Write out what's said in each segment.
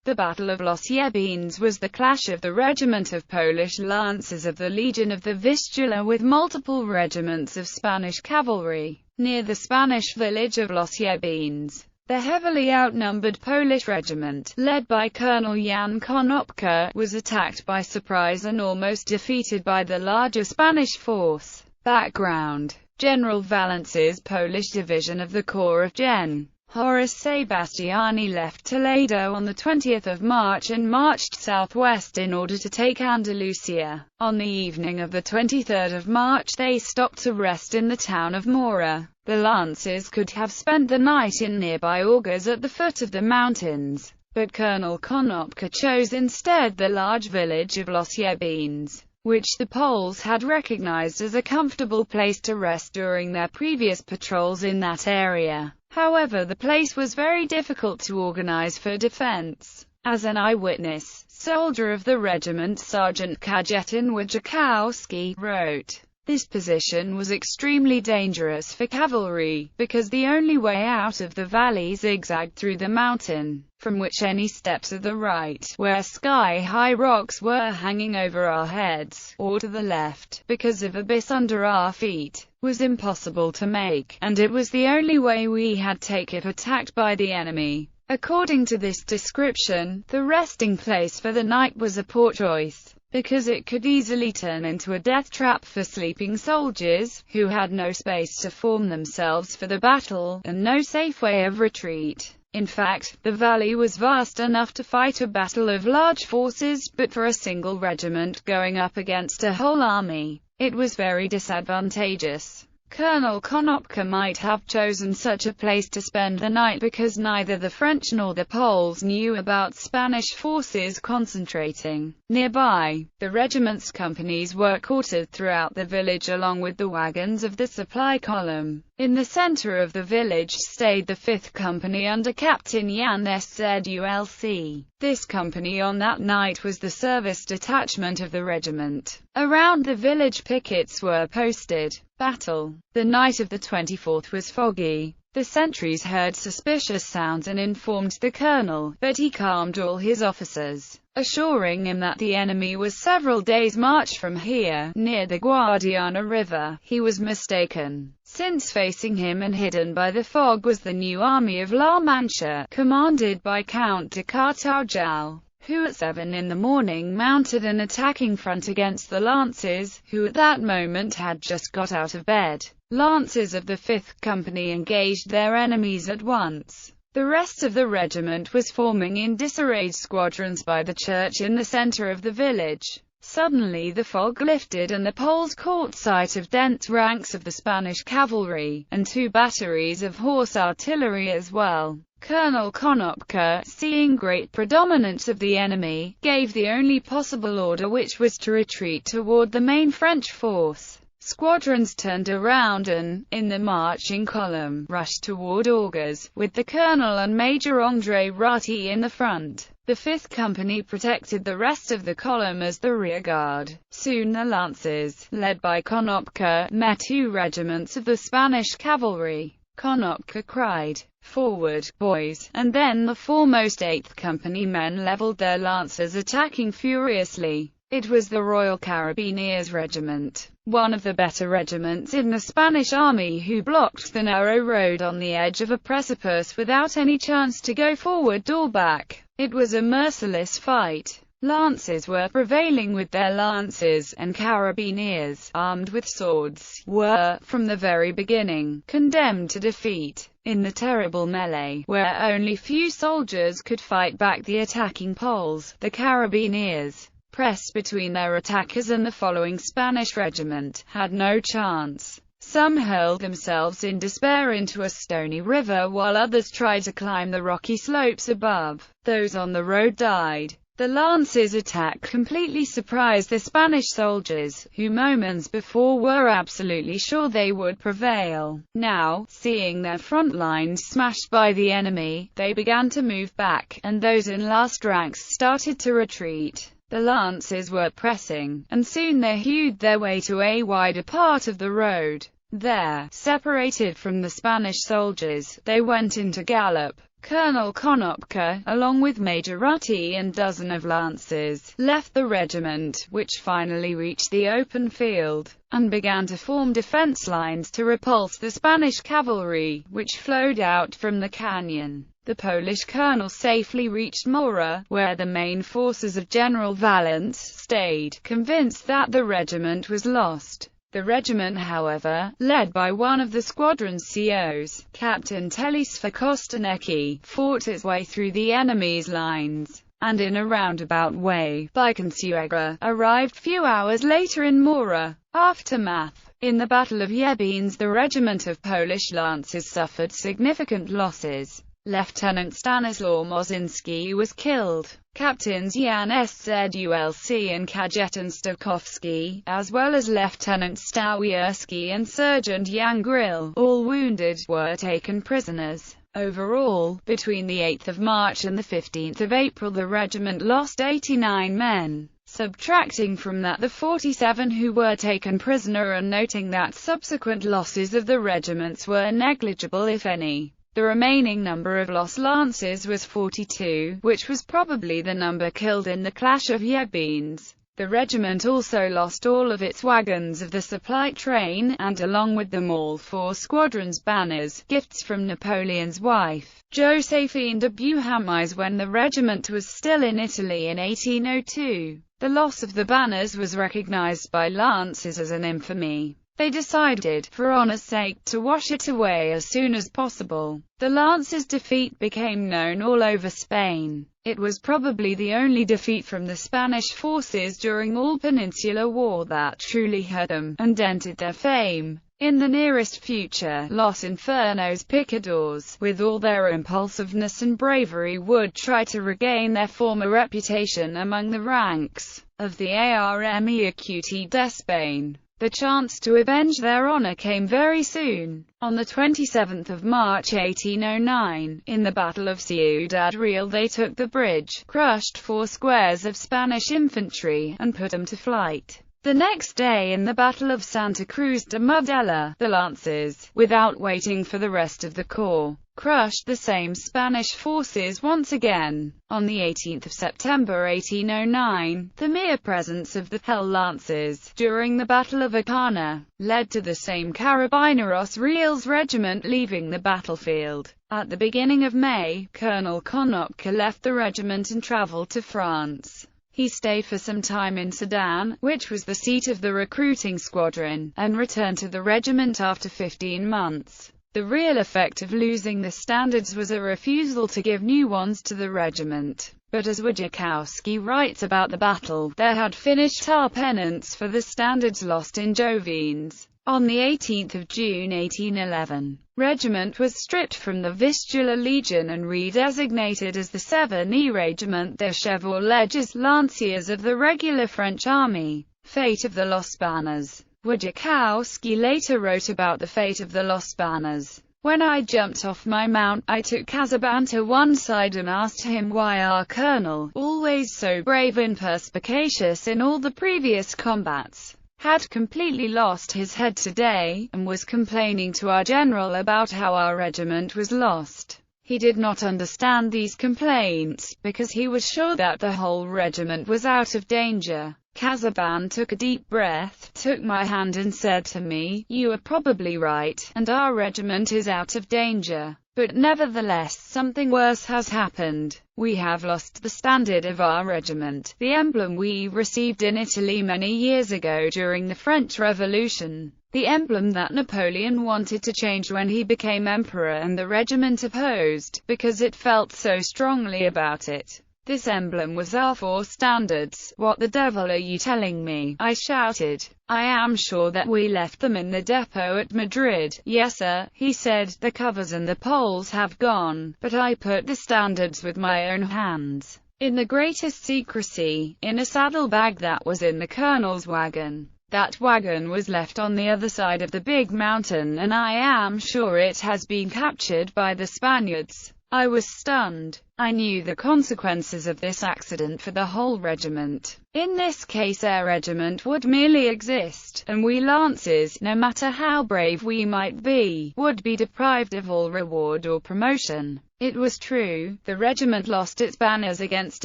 The Battle of Los Yébenes was the clash of the regiment of Polish lancers of the Legion of the Vistula with multiple regiments of Spanish cavalry. Near the Spanish village of Los Yébenes, the heavily outnumbered Polish regiment, led by Colonel Jan Konopka, was attacked by surprise and almost defeated by the larger Spanish force. Background: General Valence's Polish division of the Corps of Gen. Horace Sebastiani left Toledo on 20 March and marched southwest in order to take Andalusia. On the evening of 23 March they stopped to rest in the town of Mora. The Lancers could have spent the night in nearby augers at the foot of the mountains, but Colonel Konopka chose instead the large village of Los Yébenes, which the Poles had recognized as a comfortable place to rest during their previous patrols in that area. However, the place was very difficult to organize for defense. As an eyewitness, soldier of the regiment Sergeant Kajetan Wojciechowski wrote, "This position was extremely dangerous for cavalry, because the only way out of the valley zigzagged through the mountain, from which any step to the right, where sky-high rocks were hanging over our heads, or to the left, because of abyss under our feet, was impossible to make, and it was the only way we had to take if attacked by the enemy." According to this description, the resting place for the night was a poor choice, because it could easily turn into a death trap for sleeping soldiers, who had no space to form themselves for the battle, and no safe way of retreat. In fact, the valley was vast enough to fight a battle of large forces, but for a single regiment going up against a whole army, it was very disadvantageous. Colonel Konopka might have chosen such a place to spend the night because neither the French nor the Poles knew about Spanish forces concentrating nearby. The regiment's companies were quartered throughout the village along with the wagons of the supply column. In the center of the village stayed the 5th Company under Captain Jan Szulc. This company on that night was the service detachment of the regiment. Around the village pickets were posted. Battle. The night of the 24th was foggy. The sentries heard suspicious sounds and informed the colonel, but he calmed all his officers, assuring him that the enemy was several days' march from here, near the Guadiana River. He was mistaken, since facing him and hidden by the fog was the new army of La Mancha, commanded by Count de Cartajal, who at 7 in the morning mounted an attacking front against the Lancers, who at that moment had just got out of bed. Lancers of the 5th Company engaged their enemies at once. The rest of the regiment was forming in disarrayed squadrons by the church in the center of the village. Suddenly the fog lifted and the Poles caught sight of dense ranks of the Spanish cavalry, and 2 batteries of horse artillery as well. Colonel Konopka, seeing great predominance of the enemy, gave the only possible order, which was to retreat toward the main French force. Squadrons turned around and, in the marching column, rushed toward Augers, with the colonel and Major André Ratti in the front. The 5th Company protected the rest of the column as the rear guard. Soon the Lancers, led by Konopka, met 2 regiments of the Spanish cavalry. Konopka cried, "Forward, boys!" and then the foremost 8th Company men leveled their lancers, attacking furiously. It was the Royal Carabiniers Regiment, one of the better regiments in the Spanish army, who blocked the narrow road on the edge of a precipice without any chance to go forward or back. It was a merciless fight. Lancers were prevailing with their lances, and Carabiniers, armed with swords, were, from the very beginning, condemned to defeat. In the terrible melee, where only few soldiers could fight back the attacking Poles, the Carabiniers, pressed between their attackers and the following Spanish regiment, had no chance. Some hurled themselves in despair into a stony river, while others tried to climb the rocky slopes above. Those on the road died. The Lancers' attack completely surprised the Spanish soldiers, who moments before were absolutely sure they would prevail. Now, seeing their front lines smashed by the enemy, they began to move back, and those in last ranks started to retreat. The Lancers were pressing, and soon they hewed their way to a wider part of the road. There, separated from the Spanish soldiers, they went into gallop. Colonel Konopka, along with Major Rutti and dozen of lancers, left the regiment, which finally reached the open field, and began to form defense lines to repulse the Spanish cavalry, which flowed out from the canyon. The Polish colonel safely reached Mora, where the main forces of General Valence stayed, convinced that the regiment was lost. The regiment, however, led by one of the squadron's COs, Captain Telesfor Kostanecki, fought its way through the enemy's lines, and in a roundabout way, by Consuegra, arrived few hours later in Mora. Aftermath. In the Battle of Yébenes, the regiment of Polish lancers suffered significant losses. Lieutenant Stanislaw Mozinski was killed. Captains Jan Szulc and Kajetan Stokowski, as well as Lieutenant Stawierski and Sergeant Jan Grill, all wounded, were taken prisoners. Overall, between the 8th of March and the 15th of April, the regiment lost 89 men. Subtracting from that the 47 who were taken prisoner and noting that subsequent losses of the regiments were negligible if any, the remaining number of lost lancers was 42, which was probably the number killed in the Clash of Yébenes. The regiment also lost all of its wagons of the supply train, and along with them all 4 squadrons' banners, gifts from Napoleon's wife, Josephine de Beauharnais, when the regiment was still in Italy in 1802. The loss of the banners was recognized by lancers as an infamy. They decided, for honor's sake, to wash it away as soon as possible. The Lancers' defeat became known all over Spain. It was probably the only defeat from the Spanish forces during all Peninsular War that truly hurt them, and dented their fame. In the nearest future, Los Infernos picadors, with all their impulsiveness and bravery, would try to regain their former reputation among the ranks of the Armée Acute d'Espagne. The chance to avenge their honor came very soon. On the 27th of March 1809, in the Battle of Ciudad Real, they took the bridge, crushed 4 squares of Spanish infantry, and put them to flight. The next day, in the Battle of Santa Cruz de Mudela, the Lancers, without waiting for the rest of the corps, crushed the same Spanish forces once again. On the 18th of September 1809, the mere presence of the Hell Lancers, during the Battle of Acana, led to the same Carabineros Reals regiment leaving the battlefield. At the beginning of May, Colonel Konopka left the regiment and traveled to France. He stayed for some time in Sedan, which was the seat of the recruiting squadron, and returned to the regiment after 15 months. The real effect of losing the standards was a refusal to give new ones to the regiment. But as Wojciechowski writes about the battle, there had finished our penance for the standards lost in Jovenes. On the 18th of June 1811, regiment was stripped from the Vistula Legion and redesignated as the 7e Regiment des Chevaulegers Lanciers of the regular French army. Fate of the lost banners. Wojciechowski later wrote about the fate of the lost banners. When I jumped off my mount, I took Casaban to one side and asked him why our colonel, always so brave and perspicacious in all the previous combats, had completely lost his head today, and was complaining to our general about how our regiment was lost. He did not understand these complaints, because he was sure that the whole regiment was out of danger. Casaban took a deep breath, took my hand and said to me, "You are probably right, and our regiment is out of danger. But nevertheless, something worse has happened. We have lost the standard of our regiment, the emblem we received in Italy many years ago during the French Revolution, the emblem that Napoleon wanted to change when he became emperor and the regiment opposed, because it felt so strongly about it. This emblem was our 4 standards." "What the devil are you telling me?" I shouted. "I am sure that we left them in the depot at Madrid." "Yes, sir," he said, "the covers and the poles have gone, but I put the standards with my own hands, in the greatest secrecy, in a saddlebag that was in the colonel's wagon. That wagon was left on the other side of the big mountain, and I am sure it has been captured by the Spaniards. I was stunned. I knew the consequences of this accident for the whole regiment. In this case our regiment would merely exist, and we Lancers, no matter how brave we might be, would be deprived of all reward or promotion. It was true, the regiment lost its banners against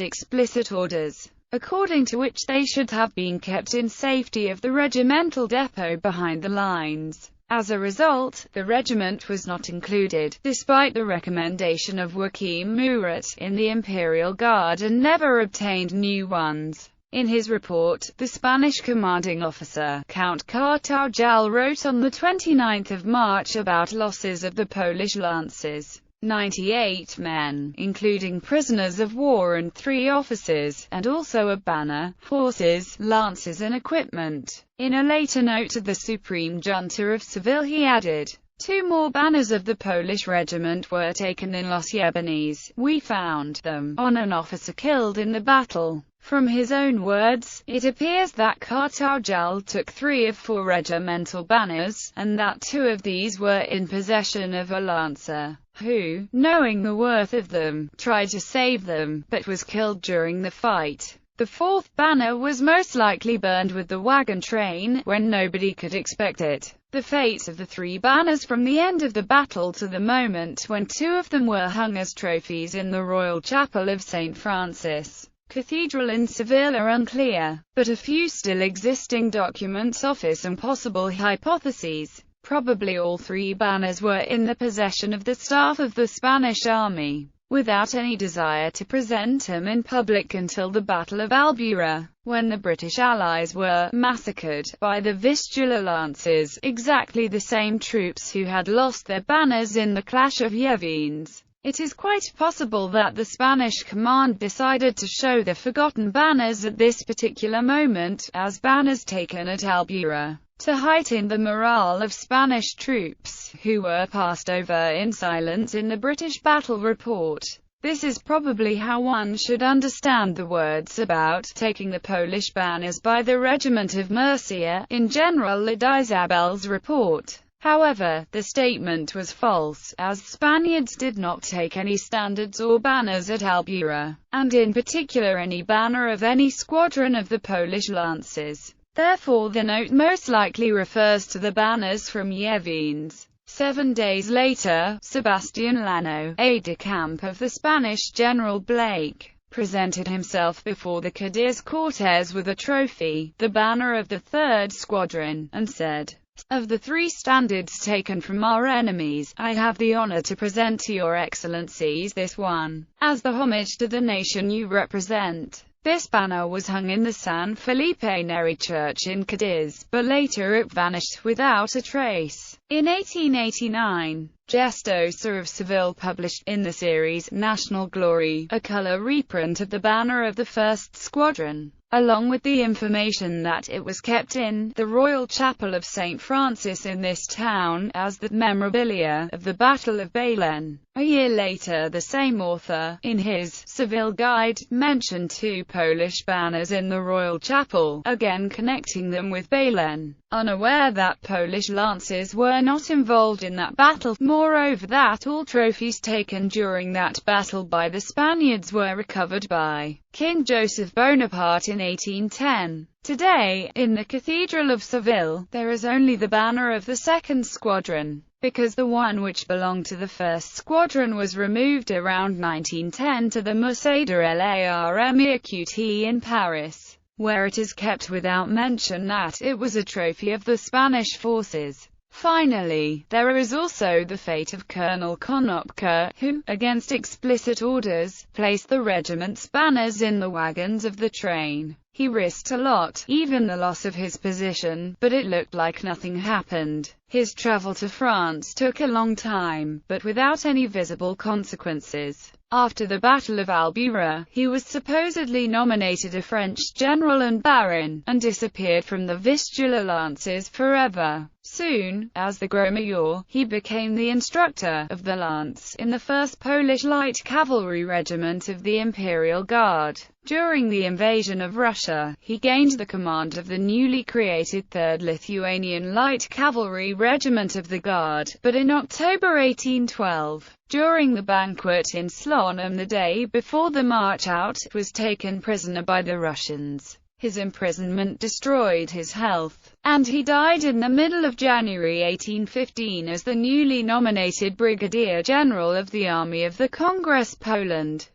explicit orders, according to which they should have been kept in safety of the regimental depot behind the lines. As a result, the regiment was not included, despite the recommendation of Joachim Murat, in the Imperial Guard, and never obtained new ones. In his report, the Spanish commanding officer, Count Cartajal, wrote on the 29th of March about losses of the Polish Lancers. 98 men, including prisoners of war and 3 officers, and also a banner, horses, lances and equipment. In a later note to the Supreme Junta of Seville he added, 2 more banners of the Polish regiment were taken in Los Yébenes. We found them on an officer killed in the battle. From his own words, it appears that Cartajal took 3 of 4 regimental banners, and that 2 of these were in possession of a lancer, who, knowing the worth of them, tried to save them, but was killed during the fight. The 4th banner was most likely burned with the wagon train, when nobody could expect it. The fate of the 3 banners from the end of the battle to the moment when 2 of them were hung as trophies in the Royal Chapel of St. Francis Cathedral in Seville are unclear, but a few still existing documents offer some possible hypotheses. Probably all 3 banners were in the possession of the staff of the Spanish army, without any desire to present them in public until the Battle of Albuera, when the British allies were massacred by the Vistula Lancers, exactly the same troops who had lost their banners in the Clash of Yévenes. It is quite possible that the Spanish command decided to show the forgotten banners at this particular moment, as banners taken at Albuera, to heighten the morale of Spanish troops, who were passed over in silence in the British battle report. This is probably how one should understand the words about taking the Polish banners by the regiment of Murcia, in General Lidisabel's report. However, the statement was false, as Spaniards did not take any standards or banners at Albuera, and in particular any banner of any squadron of the Polish Lancers. Therefore the note most likely refers to the banners from Yévenes. 7 days later, Sebastian Llano, aide-de-camp of the Spanish General Blake, presented himself before the Cadiz Cortes with a trophy, the banner of the 3rd Squadron, and said, "Of the 3 standards taken from our enemies, I have the honor to present to your excellencies this one, as the homage to the nation you represent." This banner was hung in the San Felipe Neri church in Cadiz, but later it vanished without a trace. In 1889, Gestosa of Seville published, in the series National Glory, a color reprint of the banner of the 1st Squadron, along with the information that it was kept in the Royal Chapel of St. Francis in this town, as the memorabilia of the Battle of Belen. A year later the same author, in his Seville Guide, mentioned 2 Polish banners in the Royal Chapel, again connecting them with Belen, unaware that Polish Lancers were not involved in that battle. Moreover, that all trophies taken during that battle by the Spaniards were recovered by King Joseph Bonaparte in 1810. Today, in the Cathedral of Seville, there is only the banner of the 2nd Squadron, because the one which belonged to the 1st Squadron was removed around 1910 to the Musée de l'Art Équité in Paris, where it is kept without mention that it was a trophy of the Spanish forces. Finally, there is also the fate of Colonel Konopka, who, against explicit orders, placed the regiment's banners in the wagons of the train. He risked a lot, even the loss of his position, but it looked like nothing happened. His travel to France took a long time, but without any visible consequences. After the Battle of Albuera, he was supposedly nominated a French general and baron, and disappeared from the Vistula Lancers forever. Soon, as the Gros Major, he became the instructor of the lance in the 1st Polish Light Cavalry Regiment of the Imperial Guard. During the invasion of Russia, he gained the command of the newly created 3rd Lithuanian Light Cavalry regiment of the Guard, but in October 1812, during the banquet in Slonim the day before the march out, was taken prisoner by the Russians. His imprisonment destroyed his health, and he died in the middle of January 1815 as the newly nominated Brigadier General of the Army of the Congress Poland.